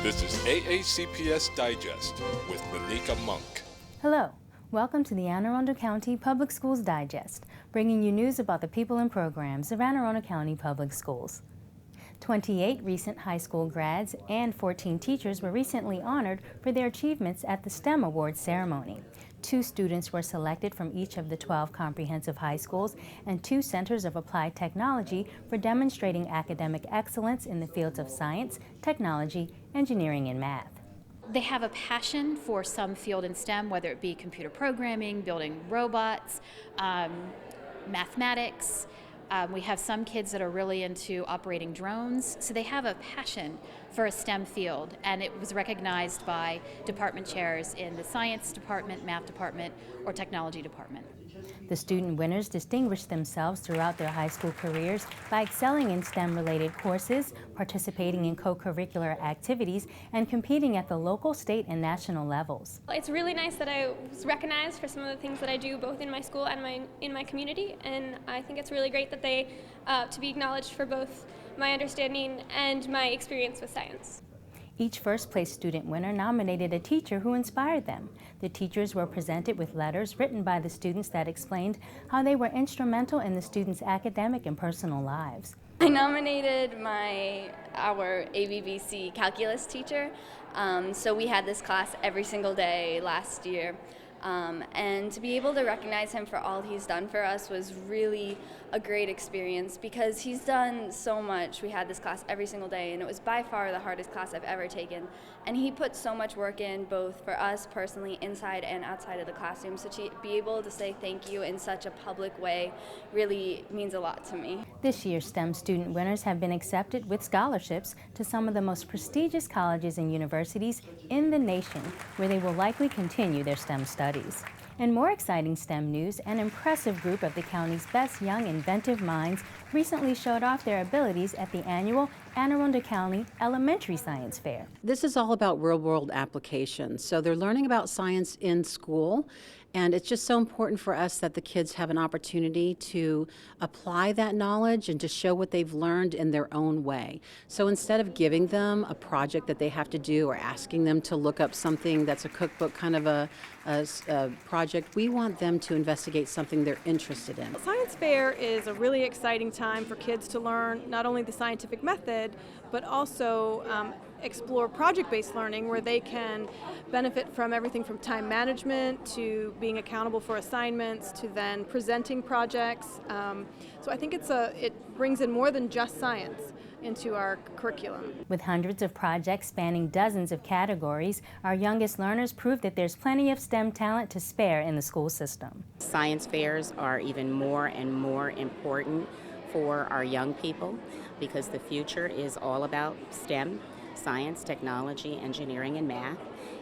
This is AACPS Digest with Maneka Monk. Hello, welcome to the Anne Arundel County Public Schools Digest, bringing you news about the people and programs of Anne Arundel County Public Schools. 28 recent high school grads and 14 teachers were recently honored for their achievements at the STEM Awards ceremony. 2 students were selected from each of the 12 comprehensive high schools and 2 centers of applied technology for demonstrating academic excellence in the fields of science, technology, engineering, and math. They have a passion for some field in STEM, whether it be computer programming, building robots, mathematics. We have some kids that are really into operating drones, so they have a passion for a STEM field, and it was recognized by department chairs in the science department, math department, or technology department. The student winners distinguished themselves throughout their high school careers by excelling in STEM-related courses, participating in co-curricular activities, and competing at the local, state, and national levels. It's really nice that I was recognized for some of the things that I do both in my school and in my community, and I think it's really great that they to be acknowledged for both my understanding and my experience with science. Each first-place student winner nominated a teacher who inspired them. The teachers were presented with letters written by the students that explained how they were instrumental in the students' academic and personal lives. I nominated our ABBC calculus teacher. So we had this class every single day last year. And to be able to recognize him for all he's done for us was really a great experience because he's done so much. We had this class every single day, and it was by far the hardest class I've ever taken. And he put so much work in, both for us personally, inside and outside of the classroom. So to be able to say thank you in such a public way really means a lot to me. This year's STEM student winners have been accepted with scholarships to some of the most prestigious colleges and universities in the nation, where they will likely continue their STEM studies. In more exciting STEM news, an impressive group of the county's best young inventive minds recently showed off their abilities at the annual Anne Arundel County Elementary Science Fair. This is all about real-world applications. So they're learning about science in school, and it's just so important for us that the kids have an opportunity to apply that knowledge and to show what they've learned in their own way. So instead of giving them a project that they have to do or asking them to look up something that's a cookbook kind of a project, we want them to investigate something they're interested in. Science fair is a really exciting time for kids to learn not only the scientific method, but also explore project-based learning where they can benefit from everything from time management to being accountable for assignments to then presenting projects. So I think it brings in more than just science into our curriculum. With hundreds of projects spanning dozens of categories, our youngest learners prove that there's plenty of STEM talent to spare in the school system. Science fairs are even more and more important for our young people because the future is all about STEM, science, technology, engineering, and math.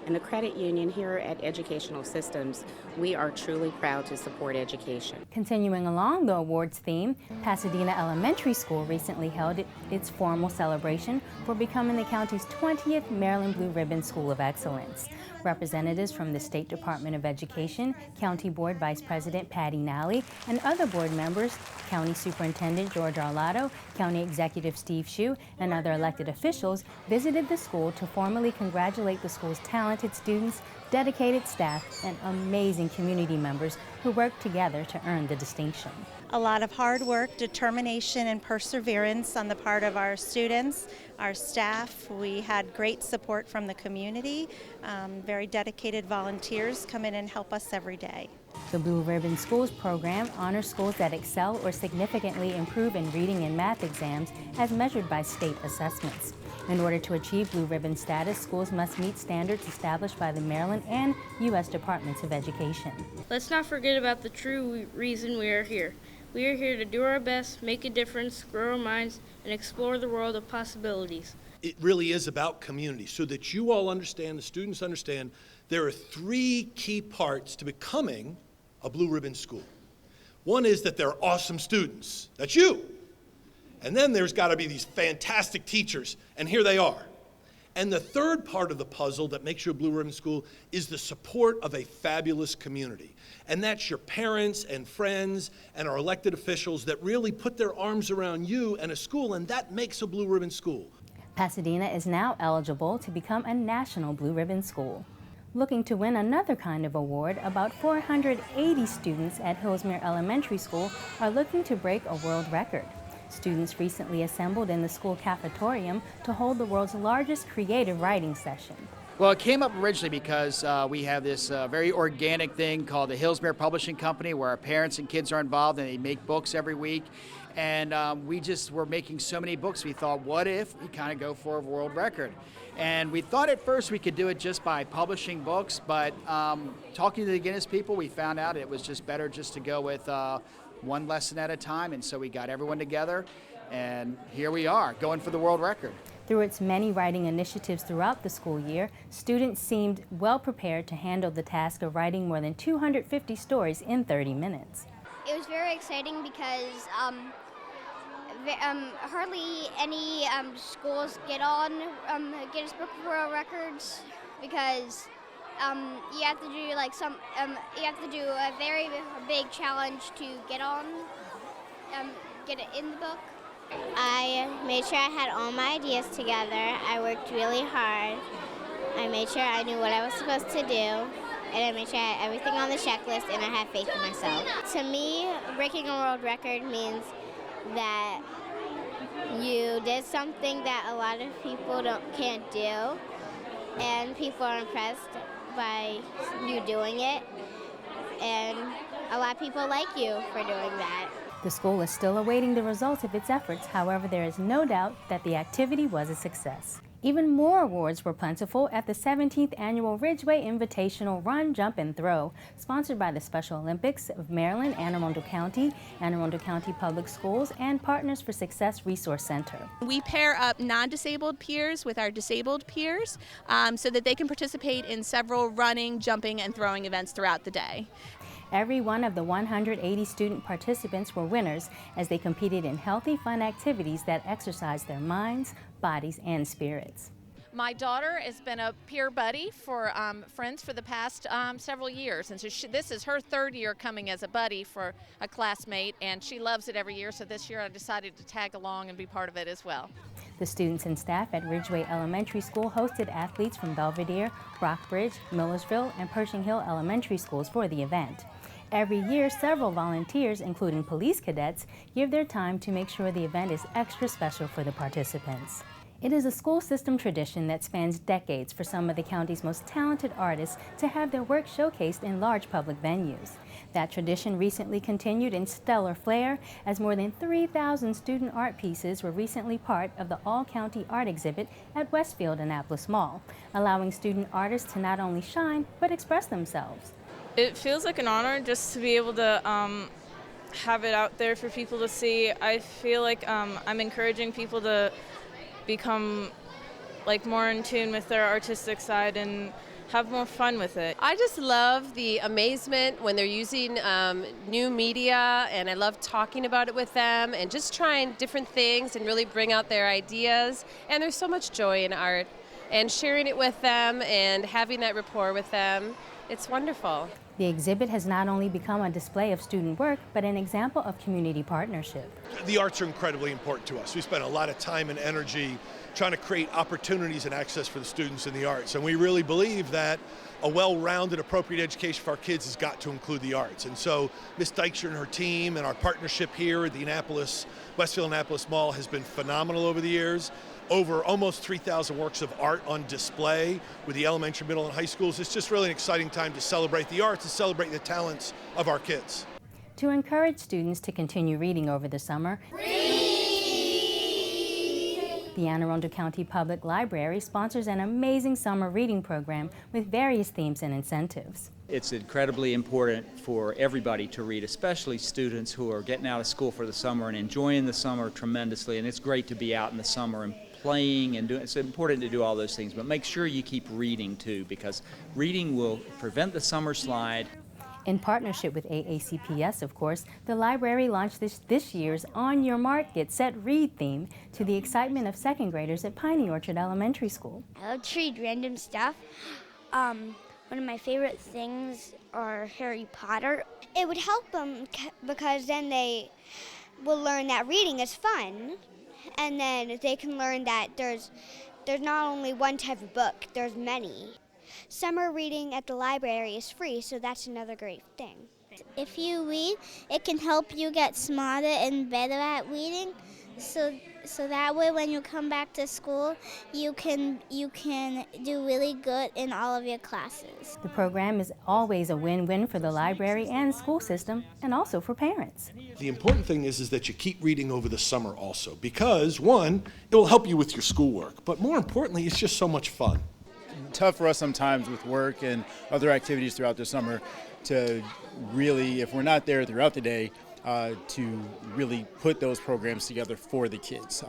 And the credit union here at Educational Systems, we are truly proud to support education. Continuing along the awards theme, Pasadena Elementary School recently held its formal celebration for becoming the county's 20th Maryland Blue Ribbon School of Excellence. Representatives from the State Department of Education, County Board Vice President Patty Nally, and other board members, County Superintendent George Arlotto, County Executive Steve Shue, and other elected officials visited the school to formally congratulate the school's talented students, dedicated staff, and amazing community members who worked together to earn the distinction. A lot of hard work, determination, and perseverance on the part of our students, our staff. We had great support from the community. Very dedicated volunteers come in and help us every day. The Blue Ribbon Schools program honors schools that excel or significantly improve in reading and math exams as measured by state assessments. In order to achieve Blue Ribbon status, schools must meet standards established by the Maryland and U.S. Departments of Education. Let's not forget about the true reason we are here. We are here to do our best, make a difference, grow our minds, and explore the world of possibilities. It really is about community, so that you all understand, the students understand, there are 3 key parts to becoming a Blue Ribbon school. One is that they're awesome students. That's you. And then there's got to be these fantastic teachers, and here they are. And the third part of the puzzle that makes you a Blue Ribbon school is the support of a fabulous community. And that's your parents and friends and our elected officials that really put their arms around you and a school, and that makes a Blue Ribbon school. Pasadena is now eligible to become a national Blue Ribbon school. Looking to win another kind of award, about 480 students at Hillsmere Elementary School are looking to break a world record. Students recently assembled in the school cafetorium to hold the world's largest creative writing session. Well, it came up originally because we have this very organic thing called the Hillsmere Publishing Company, where our parents and kids are involved and they make books every week. And we just were making so many books, we thought, what if we kind of go for a world record? And we thought at first we could do it just by publishing books, but talking to the Guinness people, we found out it was just better just to go with one lesson at a time. And so we got everyone together, and here we are, going for the world record. Through its many writing initiatives throughout the school year, students seemed well prepared to handle the task of writing more than 250 stories in 30 minutes. It was very exciting because hardly any schools get on Guinness Book of World Records because you have to do you have to do a very big challenge to get it in the book. I made sure I had all my ideas together. I worked really hard. I made sure I knew what I was supposed to do. And I made sure I had everything on the checklist, and I had faith in myself. To me, breaking a world record means that you did something that a lot of people can't do, and people are impressed by you doing it, and a lot of people like you for doing that. The school is still awaiting the results of its efforts. However, there is no doubt that the activity was a success. Even more awards were plentiful at the 17th Annual Ridgeway Invitational Run, Jump, and Throw, sponsored by the Special Olympics of Maryland, Anne Arundel County Public Schools, and Partners for Success Resource Center. We pair up non-disabled peers with our disabled peers so that they can participate in several running, jumping, and throwing events throughout the day. Every one of the 180 student participants were winners as they competed in healthy, fun activities that exercise their minds, bodies, and spirits. My daughter has been a peer buddy for friends for the past several years, and so this is her third year coming as a buddy for a classmate, and she loves it every year, so this year I decided to tag along and be part of it as well. The students and staff at Ridgeway Elementary School hosted athletes from Belvedere, Rockbridge, Millersville, and Pershing Hill Elementary Schools for the event. Every year, several volunteers, including police cadets, give their time to make sure the event is extra special for the participants. It is a school system tradition that spans decades for some of the county's most talented artists to have their work showcased in large public venues. That tradition recently continued in stellar flair as more than 3,000 student art pieces were recently part of the all-county art exhibit at Westfield Annapolis Mall, allowing student artists to not only shine but express themselves. It feels like an honor just to be able to have it out there for people to see. I feel like I'm encouraging people to become more in tune with their artistic side and have more fun with it. I just love the amazement when they're using new media, and I love talking about it with them and just trying different things and really bring out their ideas. And there's so much joy in art, and sharing it with them and having that rapport with them. It's wonderful. The exhibit has not only become a display of student work, but an example of community partnership. The arts are incredibly important to us. We spend a lot of time and energy trying to create opportunities and access for the students in the arts. And we really believe that a well-rounded, appropriate education for our kids has got to include the arts. And so Ms. Dykstra and her team and our partnership here at the Westfield Annapolis Mall has been phenomenal over the years. Over almost 3,000 works of art on display with the elementary, middle, and high schools. It's just really an exciting time to celebrate the arts and celebrate the talents of our kids. To encourage students to continue reading over the summer, the Anne Arundel County Public Library sponsors an amazing summer reading program with various themes and incentives. It's incredibly important for everybody to read, especially students who are getting out of school for the summer and enjoying the summer tremendously. And it's great to be out in the summer and playing and doing. It's important to do all those things, but make sure you keep reading too, because reading will prevent the summer slide. In partnership with AACPS, of course, the library launched this year's On Your Mark, Get Set, Read theme to the excitement of second graders at Piney Orchard Elementary School. I love to read random stuff. One of my favorite things are Harry Potter. It would help them because then they will learn that reading is fun and then they can learn that there's not only one type of book, there's many. Summer reading at the library is free, so that's another great thing. If you read, it can help you get smarter and better at reading. So that way when you come back to school, you can do really good in all of your classes. The program is always a win-win for the library and school system, and also for parents. The important thing is that you keep reading over the summer also, because one, it will help you with your schoolwork, but more importantly, it's just so much fun. Tough for us sometimes with work and other activities throughout the summer to really, if we're not there throughout the day, to really put those programs together for the kids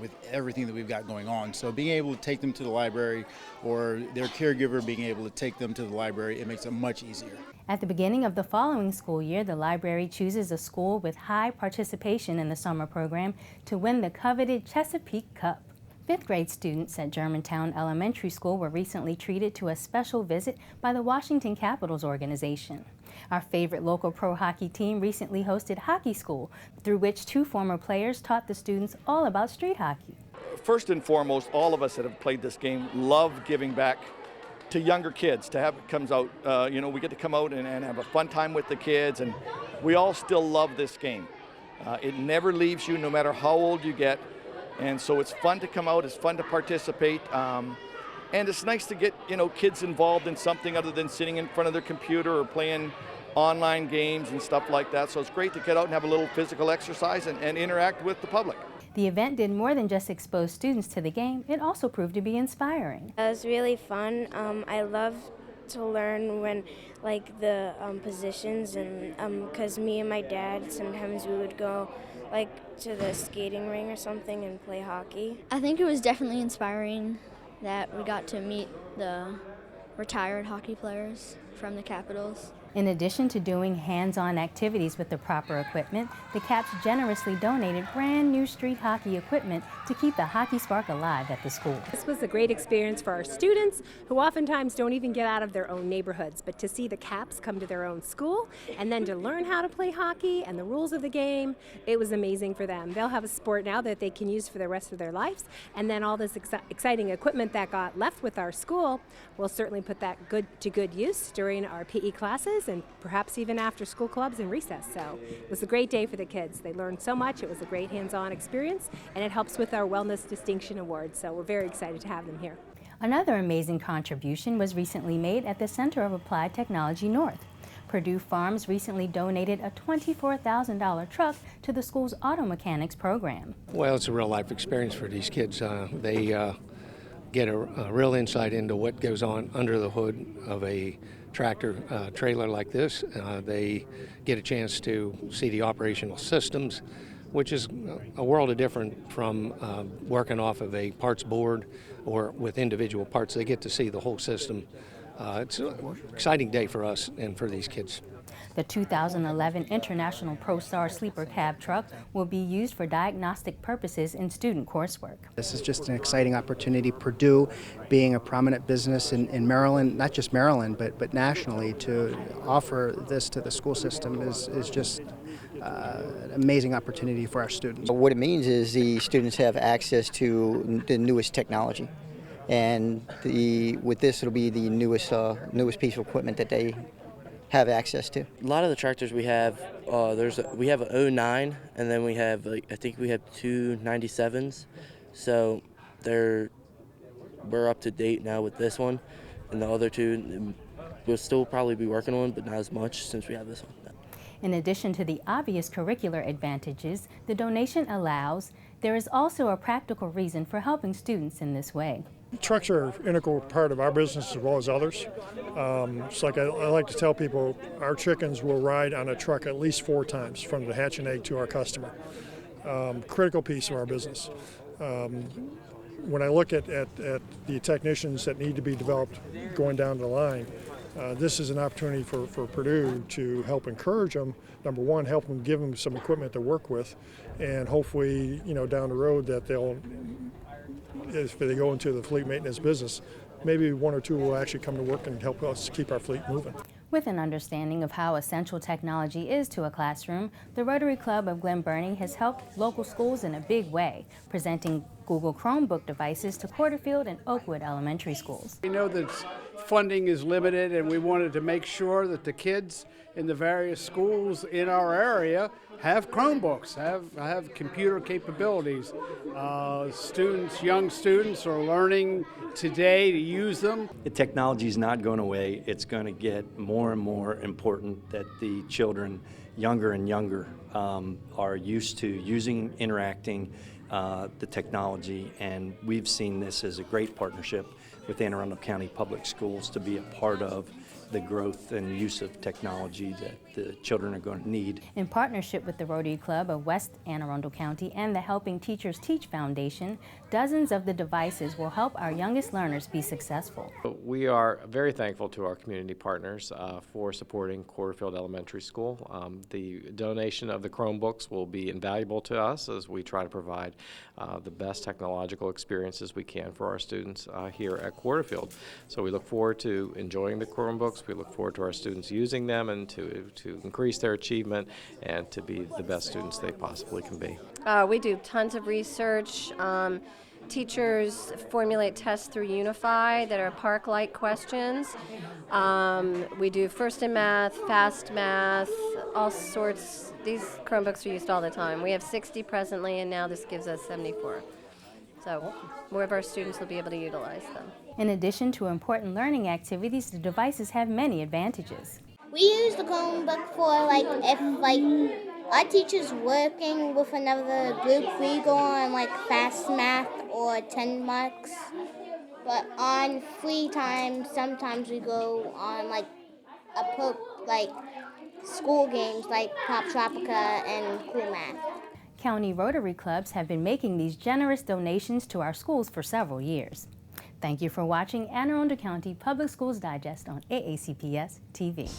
with everything that we've got going on. So being able to take them to the library, or their caregiver being able to take them to the library, it makes it much easier. At the beginning of the following school year, the library chooses a school with high participation in the summer program to win the coveted Chesapeake Cup. Fifth grade students at Germantown Elementary School were recently treated to a special visit by the Washington Capitals organization. Our favorite local pro hockey team recently hosted hockey school, through which 2 former players taught the students all about street hockey. First and foremost, all of us that have played this game love giving back to younger kids. To have it comes out, we get to come out and have a fun time with the kids, and we all still love this game. It never leaves you, no matter how old you get. And so it's fun to come out, it's fun to participate, and it's nice to get kids involved in something other than sitting in front of their computer or playing online games and stuff like that. So it's great to get out and have a little physical exercise and interact with the public. The event did more than just expose students to the game, it also proved to be inspiring. It was really fun. I love to learn when the positions, and because me and my dad, sometimes we would go to the skating ring or something and play hockey. I think it was definitely inspiring that we got to meet the retired hockey players from the Capitals. In addition to doing hands-on activities with the proper equipment, the Caps generously donated brand new street hockey equipment to keep the hockey spark alive at the school. This was a great experience for our students, who oftentimes don't even get out of their own neighborhoods, but to see the Caps come to their own school and then to learn how to play hockey and the rules of the game, it was amazing for them. They'll have a sport now that they can use for the rest of their lives, and then all this exciting equipment that got left with our school, we'll certainly put that to good use during our PE classes and perhaps even after school clubs and recess. So it was a great day for the kids. They learned so much. It was a great hands-on experience, and it helps with our Wellness Distinction Award. So we're very excited to have them here. Another amazing contribution was recently made at the Center of Applied Technology North. Purdue Farms recently donated a $24,000 truck to the school's auto mechanics program. Well, it's a real-life experience for these kids. They get a real insight into what goes on under the hood of a tractor trailer like this. They get a chance to see the operational systems, which is a world of different from working off of a parts board or with individual parts. They get to see the whole system. It's an exciting day for us and for these kids. The 2011 International ProStar Sleeper Cab truck will be used for diagnostic purposes in student coursework. This is just an exciting opportunity. Purdue, being a prominent business in Maryland, not just Maryland, but nationally, to offer this to the school system is just an amazing opportunity for our students. What it means is the students have access to the newest technology. And with this, it'll be the newest piece of equipment that they have access to. A lot of the tractors we have, we have an 09, and then we have, I think we have 2 97s. So we're up to date now with this one, and the other 2 we'll still probably be working on, but not as much since we have this one. In addition to the obvious curricular advantages the donation allows, there is also a practical reason for helping students in this way. Trucks are an integral part of our business as well as others. It's like I like to tell people, our chickens will ride on a truck at least 4 times from the hatch and egg to our customer. Critical piece of our business. When I look at the technicians that need to be developed going down the line, this is an opportunity for Purdue to help encourage them. Number one, help them, give them some equipment to work with, and hopefully, down the road that they'll, if they go into the fleet maintenance business, maybe 1 or 2 will actually come to work and help us keep our fleet moving. With an understanding of how essential technology is to a classroom, the Rotary Club of Glen Burnie has helped local schools in a big way, presenting Google Chromebook devices to Porterfield and Oakwood elementary schools. We know that funding is limited, and we wanted to make sure that the kids in the various schools in our area have Chromebooks, have computer capabilities. Young students are learning today to use them. The technology is not going away. It's going to get more and more important that the children, younger and younger, are used to using, interacting the technology, and we've seen this as a great partnership with Anne Arundel County Public Schools to be a part of the growth and use of technology that the children are going to need. In partnership with the Rotary Club of West Anne Arundel County and the Helping Teachers Teach Foundation, dozens of the devices will help our youngest learners be successful. We are very thankful to our community partners for supporting Porterfield Elementary School. The donation of the Chromebooks will be invaluable to us as we try to provide the best technological experiences we can for our students here at Porterfield. So we look forward to enjoying the Chromebooks. We look forward to our students using them and to increase their achievement and to be the best students they possibly can be. We do tons of research. Teachers formulate tests through Unify that are park-like questions. We do first in math, fast math, all sorts. These Chromebooks are used all the time. We have 60 presently, and now this gives us 74. So more of our students will be able to utilize them. In addition to important learning activities, the devices have many advantages. We use the Chromebook for if our teacher's working with another group, we go on fast math or 10 marks. But on free time, sometimes we go on school games like Pop Tropica and Cool Math. County Rotary Clubs have been making these generous donations to our schools for several years. Thank you for watching Anne Arundel County Public Schools Digest on AACPS-TV.